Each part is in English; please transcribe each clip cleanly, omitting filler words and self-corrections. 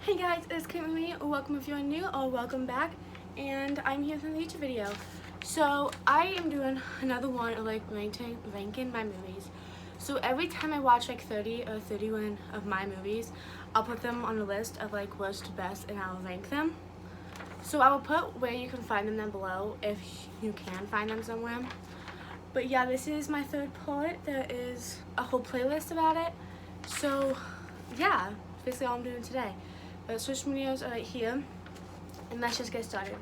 Hey guys, it's Kate with me. Welcome if you're new or welcome back, and I'm here for the YouTube video. So I am doing another one of like ranking my movies. So every time I watch like 30 or 31 of my movies, I'll put them on a list of like worst to best and I'll rank them. So I will put where you can find them down below if you can find them somewhere. But yeah, this is my third part. There is a whole playlist about it. So yeah, basically all I'm doing today. But social medias are right here, and let's just get started.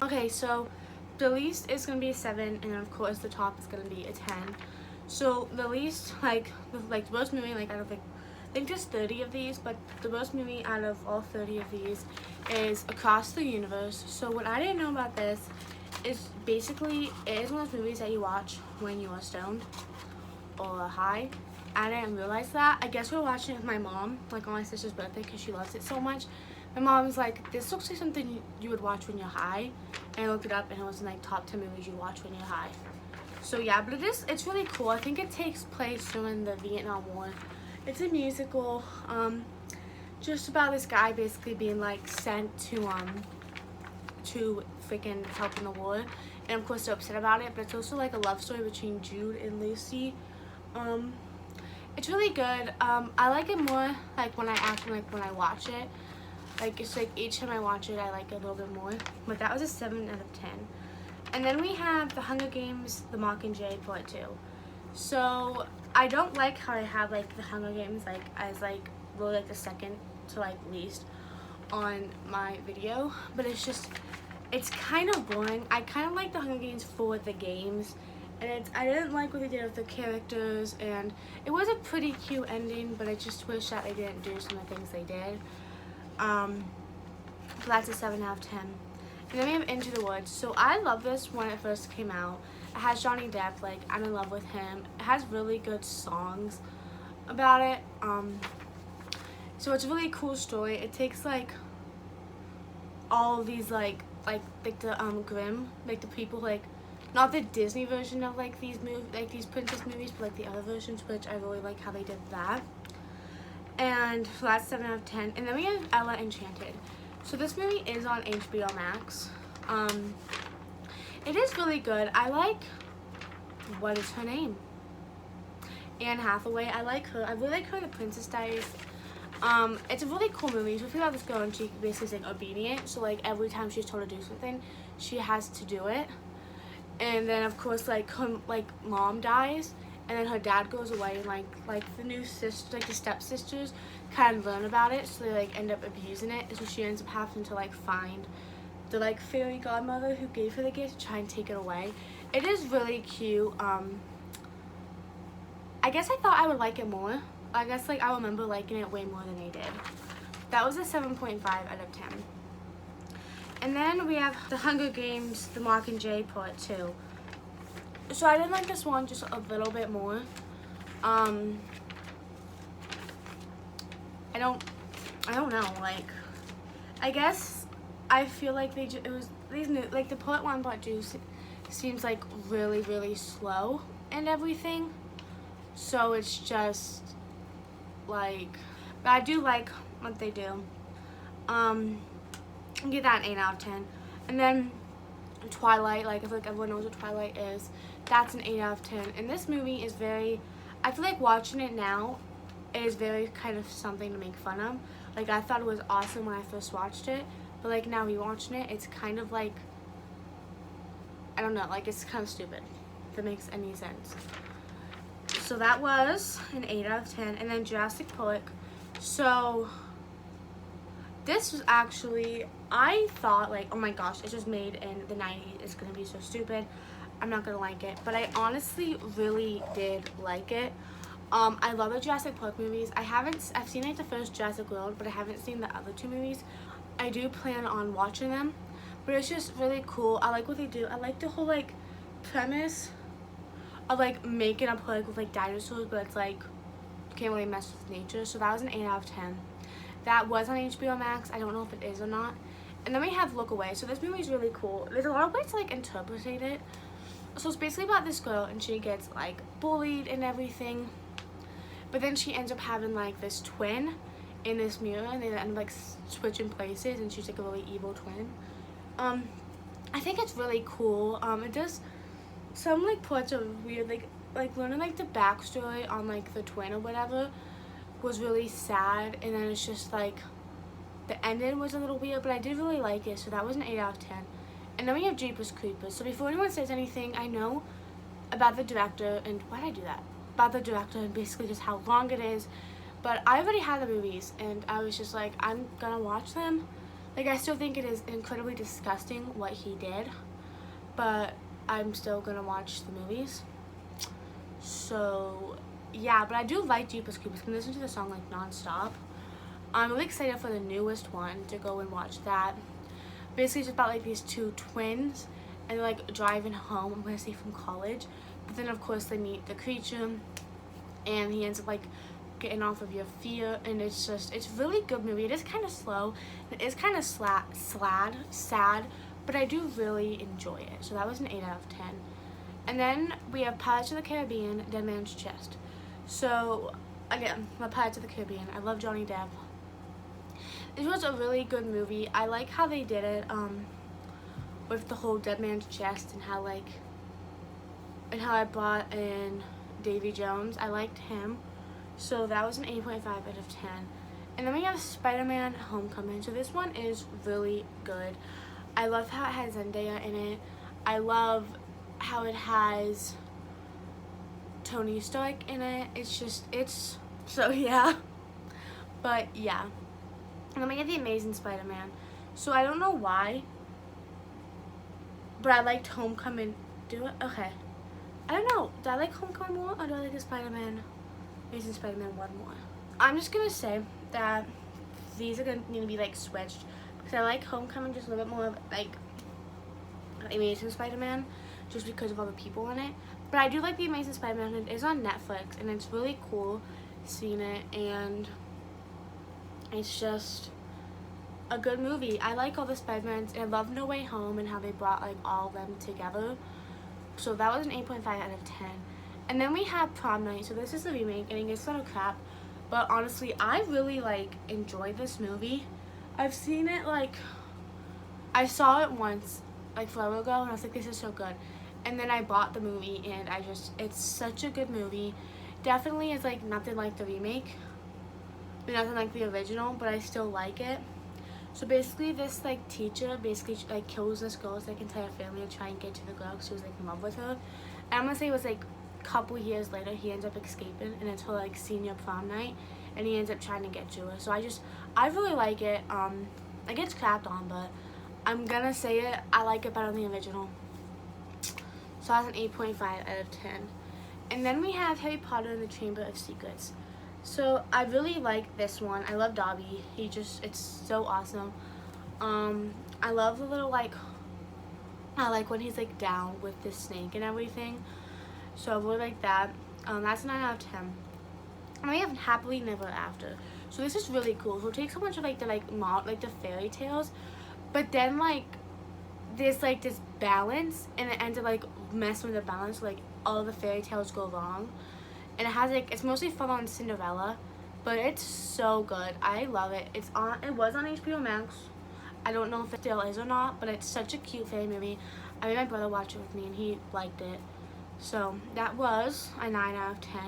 Okay, so the least is gonna be a 7, and then of course the top is gonna be a 10. So the least, like the worst movie, like out of like, I think there's 30 of these, but the worst movie out of all 30 of these is Across the Universe. So what I didn't know about this is basically it is one of those movies that you watch when you are stoned or high. I didn't realize that. I guess we were watching it with my mom, like on my sister's birthday, because she loves it so much. My mom was like, this looks like something you would watch when you're high. And I looked it up, and it was in like top 10 movies you watch when you're high. So yeah, but it's really cool. I think it takes place during the Vietnam War. It's a musical, just about this guy basically being like sent to freaking help in the war. And of course they're upset about it, but it's also like a love story between Jude and Lucy. It's really good. I like it more like when I watch it. Like it's like each time I watch it I like it a little bit more. But that was a 7 out of 10. And then we have The Hunger Games, The Mockingjay Part 2. So I don't like how I have like The Hunger Games like as like really like the second to like least on my video. But it's kind of boring. I kind of like The Hunger Games for the games. And I didn't like what they did with the characters, and it was a pretty cute ending, but I just wish that they didn't do some of the things they did. So that's a 7 out of 10. And then we have Into the Woods. So I love this when it first came out. It has Johnny Depp, like I'm in love with him. It has really good songs about it. So it's a really cool story. It takes like all of these like the Grimm, like the people like, not the Disney version of like these princess movies, but like the other versions, which I really like how they did that. And so that's 7 out of 10. And then we have Ella Enchanted. So this movie is on HBO Max. It is really good. I like, what is her name? Anne Hathaway. I like her. I really like her in The Princess Diaries. It's a really cool movie. So we about this girl and she basically is like obedient. So like every time she's told to do something, she has to do it. And then of course like her mom dies, and then her dad goes away, and like the new sister, like the stepsisters kind of learn about it, so they like end up abusing it, and so she ends up having to like find the like fairy godmother who gave her the gift to try and take it away. It is really cute. I guess I thought I would like it more. I guess like I remember liking it way more than I did. That was a 7.5 out of 10. And then we have The Hunger Games, The Mockingjay Part 2. So I did like this one just a little bit more. I don't know, like, I guess I feel like the Part 1, Part 2 seems like really, really slow and everything. So it's just like, but I do like what they do. Get that an 8 out of 10. And then Twilight, like I feel like everyone knows what Twilight is. That's an 8 out of 10. And this movie is very, I feel like watching it now is very kind of something to make fun of. Like I thought it was awesome when I first watched it, but like now rewatching it, it's kind of like, I don't know, like it's kind of stupid, if that makes any sense. So that was an 8 out of 10. And then Jurassic Park. So this was actually, I thought like, oh my gosh, it's just made in the 90s. It's gonna be so stupid. I'm not gonna like it. But I honestly really did like it. I love the Jurassic Park movies. I've seen like the first Jurassic World, but I haven't seen the other 2 movies. I do plan on watching them, but it's just really cool. I like what they do. I like the whole like premise of like making a park with like dinosaurs, but it's like you can't really mess with nature. So that was an 8 out of 10. That was on HBO Max. I don't know if it is or not. And then we have Look Away. So this movie is really cool. There's a lot of ways to like interpret it. So it's basically about this girl, and she gets like bullied and everything. but then she ends up having like this twin in this mirror, and they end up like switching places, and she's like a really evil twin. I think it's really cool. It does some like parts are weird, like learning like the backstory on like the twin or whatever was really sad, and then it's just like the ending was a little weird, but I did really like it, so that was an 8 out of 10. And then we have Jeepers Creepers. So before anyone says anything, I know about the director, and why did I do that? About the director and basically just how long it is. But I already had the movies, and I was just like, I'm gonna watch them. Like, I still think it is incredibly disgusting what he did, but I'm still gonna watch the movies. So yeah, but I do like Jeepers Creepers. I can listen to the song like non-stop. I'm really excited for the newest one to go and watch that. Basically, it's about like these two twins, and they're like driving home, I'm gonna say from college. But then of course they meet the creature, and he ends up like getting off of your fear, and it's really good movie. It is kind of slow, it is kind of sad, but I do really enjoy it. So that was an 8 out of 10. And then we have Pirates of the Caribbean, Dead Man's Chest. So again, my Pirates of the Caribbean, I love Johnny Depp. This was a really good movie. I like how they did it with the whole Dead Man's Chest, and how I brought in Davy Jones. I liked him. So that was an 8.5 out of 10. And then we have Spider-Man Homecoming. So this one is really good. I love how it has Zendaya in it. I love how it has Tony Stark in it. It's so yeah. But yeah. And then we have The Amazing Spider-Man. So I don't know why, but I liked Homecoming. Okay. I don't know. Do I like Homecoming more, or do I like the Amazing Spider-Man 1 more? I'm just gonna say that these are gonna need to be like switched, because I like Homecoming just a little bit more of like Amazing Spider-Man, just because of all the people in it. But I do like The Amazing Spider-Man. It is on Netflix, and it's really cool seeing it, and it's just a good movie. I like all the Spider-Mans, and I love No Way Home and how they brought like all of them together. So that was an 8.5 out of 10. And then we have Prom Night. So this is the remake, and it gets a lot of crap, but honestly, I really like enjoyed this movie. I've seen it I saw it once like forever ago, and I was like, this is so good. And then I bought the movie, and it's such a good movie. Definitely is like nothing like the remake, but nothing like the original, but I still like it. So basically, this like teacher basically like kills this girl's like entire family to try and get to the girl, because she was like in love with her. And I'm gonna say it was like a couple years later he ends up escaping, and it's her like senior prom night, and he ends up trying to get to her. So I really like it. It gets crapped on, but I'm gonna say it, I like it better than the original. So that's an 8.5 out of 10. And then we have Harry Potter and the Chamber of Secrets. So I really like this one. I love Dobby. It's so awesome. I love the little I like when he's like down with the snake and everything. So I really like that. That's a 9 out of 10. And we have Happily Never After. So this is really cool. So it takes a bunch of the fairy tales, but then there's this balance, and it ends up messing with the balance. Like all the fairy tales go wrong. And it has it's mostly following Cinderella, but it's so good. I love it. It was on HBO Max. I don't know if it still is or not, but it's such a cute fairy movie. I made my brother watch it with me, and he liked it. So that was a 9 out of 10.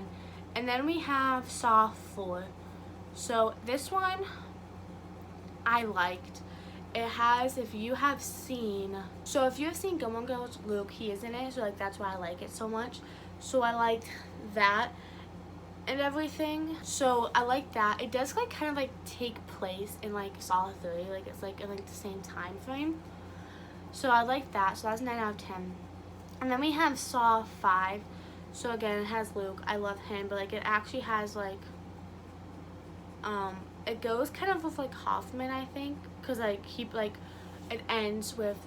And then we have Saw 4. So this one I liked. It has, if you have seen Gilmore Girls, Luke, he is in it, so that's why I like it so much. So I liked that and everything. So I like that. It does kind of take place in Saw 3, it's in the same time frame. So I like that. So that's 9 out of 10. And then we have Saw 5. So again, it has Luke. I love him, but it actually has it goes kind of with Hoffman, I think, because it ends with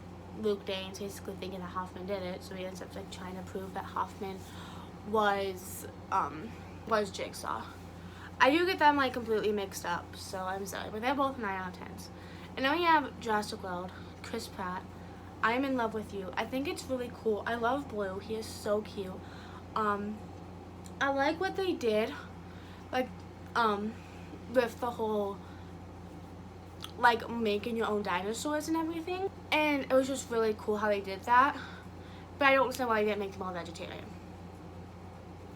Luke Danes basically thinking that Hoffman did it, so he ends up trying to prove that Hoffman was Jigsaw. I do get them completely mixed up, so I'm sorry, but they're both 9 out of 10s. And then we have Jurassic World, Chris Pratt. I Am in Love with You. I think it's really cool. I love Blue. He is so cute. I like what they did like, with the whole, like, making your own dinosaurs and everything. And it was just really cool how they did that. But I don't understand why they didn't make them all vegetarian.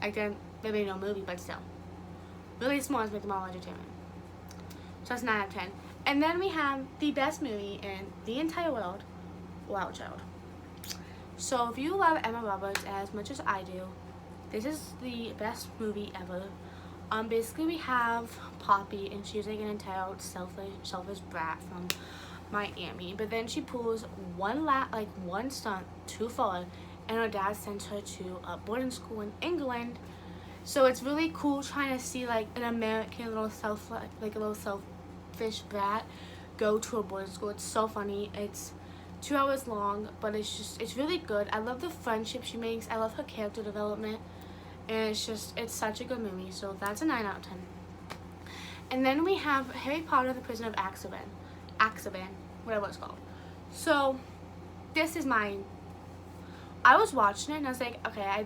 Like, then they made no movie, but still. Really smart to make them all vegetarian. So that's 9 out of 10. And then we have the best movie in the entire world, Wild Child. So if you love Emma Roberts as much as I do, this is the best movie ever. Basically we have Poppy, and she's like an entitled, selfish brat from Miami. But then she pulls one stunt too far, and her dad sends her to a boarding school in England. So it's really cool trying to see like an American little selfish brat go to a boarding school. It's so funny. It's 2 hours long, but it's really good. I love the friendship she makes. I love her character development. And it's such a good movie. So that's a 9 out of 10. And then we have Harry Potter and the Prisoner of Azkaban, whatever it's called. So this is I was watching it and I was like, okay,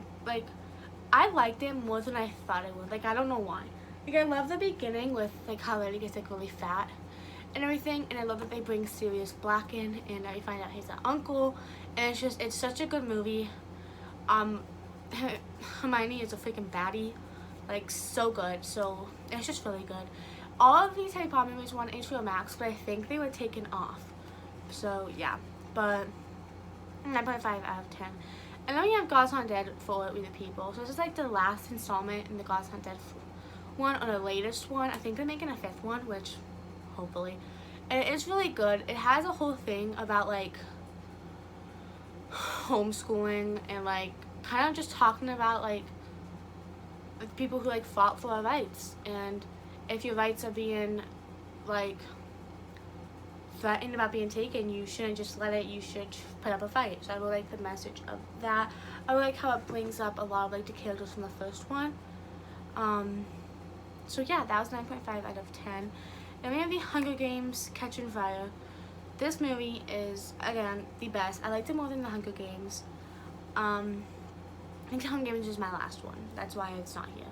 I liked it more than I thought I would. Like, I don't know why. Like, I love the beginning with like how Lily gets like really fat and everything, and I love that they bring Sirius Black in, and I find out he's an uncle, and it's such a good movie. Hermione is a freaking baddie, like, so good. So it's just really good. All of these Harry Potter movies were on HBO Max, but I think they were taken off. So yeah, but 9.5 out of 10. And then we have God's Not Dead for We the People. So this is like the last installment in the God's Not Dead one, or the latest one. I think they're making a 5th one, which hopefully. And it's really good. It has a whole thing about like homeschooling and like kind of just talking about like people who like fought for our rights, and if your rights are being like threatened about being taken, you shouldn't just let it, you should put up a fight. So I really like the message of that. I really like how it brings up a lot of like the characters from the first one. So yeah, that was 9.5 out of 10. And we have the Hunger Games Catching Fire. This movie is, again, the best. I liked it more than the Hunger Games. I think the Hunger Games is my last one. That's why it's not here.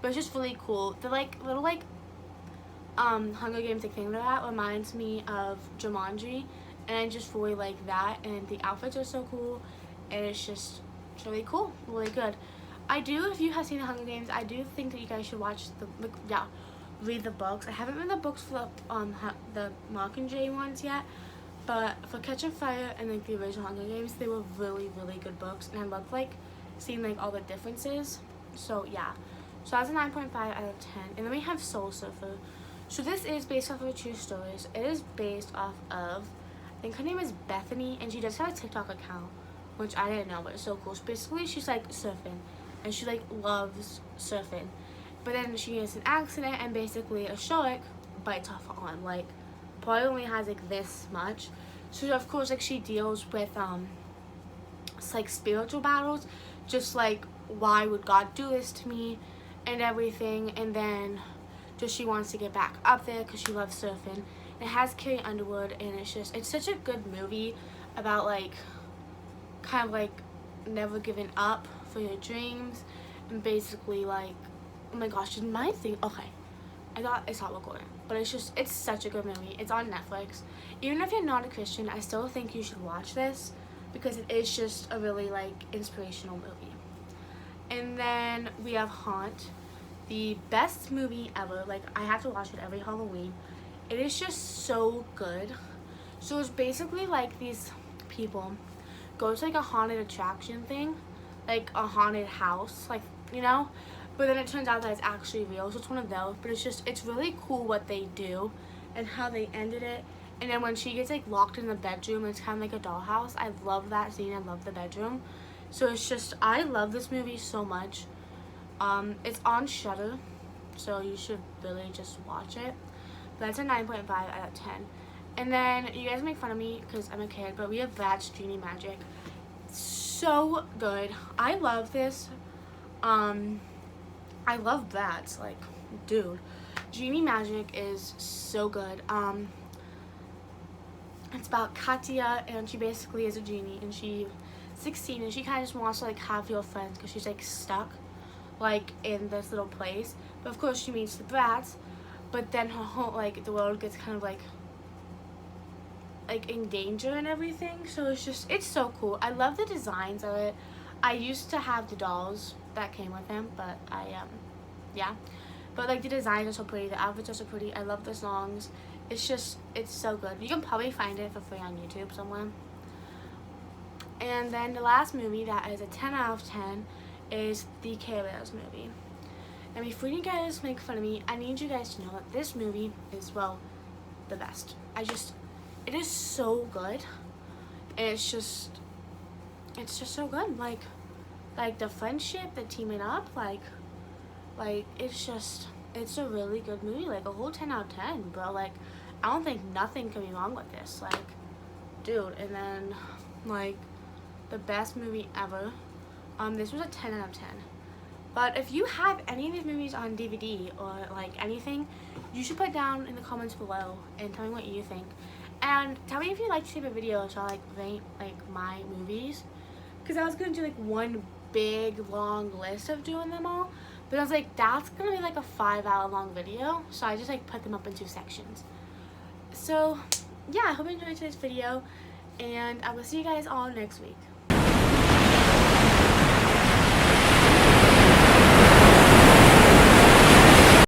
But it's just really cool. The like little like Hunger Games like thing that reminds me of Jumanji, and I just really like that, and the outfits are so cool, and it's really cool, really good. If you have seen the Hunger Games, I do think that you guys should watch read the books. I haven't read the books for the Mockingjay ones yet, but for Catching Fire and like the original Hunger Games, they were really, really good books, and I loved like seeing like all the differences. So yeah, so that's a 9.5 out of 10. And then we have Soul Surfer. So this is based off of true stories. It is based off of, I think her name is Bethany, and she does have a TikTok account, which I didn't know, but it's so cool. So basically she's like surfing, and she like loves surfing, but then she gets an accident, and basically a shark bites off her arm. Like, probably only has like this much. So of course like she deals with it's like spiritual battles, just like, why would God do this to me and everything, and then just she wants to get back up there because she loves surfing. It has Carrie Underwood, and it's such a good movie about like kind of like never giving up for your dreams, and basically like, oh my gosh, did my thing, okay, I thought it's not recording, but it's such a good movie. It's on Netflix. Even if you're not a Christian, I still think you should watch this because it is just a really like inspirational movie. And then we have Haunt, the best movie ever. Like, I have to watch it every Halloween. It is just so good. So it's basically like these people go to like a haunted attraction thing, like a haunted house, like, you know, but then it turns out that it's actually real. So it's one of those, but it's really cool what they do and how they ended it. And then when she gets like locked in the bedroom, it's kind of like a dollhouse. I love that scene. I love the bedroom. So I love this movie so much. It's on Shudder, so you should really just watch it. But that's a 9.5 out of 10. And then you guys make fun of me because I'm a kid, but we have Brad's Genie Magic. So good. I love this. I love Brad's, like, dude. Genie Magic is so good. It's about Katya, and she basically is a genie, and she's 16, and she kind of just wants to like have real friends because she's like stuck like in this little place, but of course she meets the brats, but then her whole, like, the world gets kind of like in danger and everything. So it's so cool. I love the designs of it. I used to have the dolls that came with them, but yeah, but like the designs are so pretty, the outfits are so pretty. I love the songs. It's so good. You can probably find it for free on YouTube somewhere. And then the last movie that is a 10 out of 10 is the Care Bears movie. And before you guys make fun of me, I need you guys to know that this movie is, well, the best. It is so good. It's just so good. Like the friendship, the teaming up, like it's a really good movie. Like a whole 10 out of 10, bro. Like I don't think nothing can be wrong with this. Like, dude, and then like the best movie ever. This was a 10 out of 10. But if you have any of these movies on DVD or like anything, you should put down in the comments below and tell me what you think. And tell me if you'd like to see a video so I like rank like my movies. Because I was gonna do like one big long list of doing them all, but I was like, that's gonna be like a 5-hour long video, so I just like put them up in 2 sections. So yeah, I hope you enjoyed today's video, and I will see you guys all next week.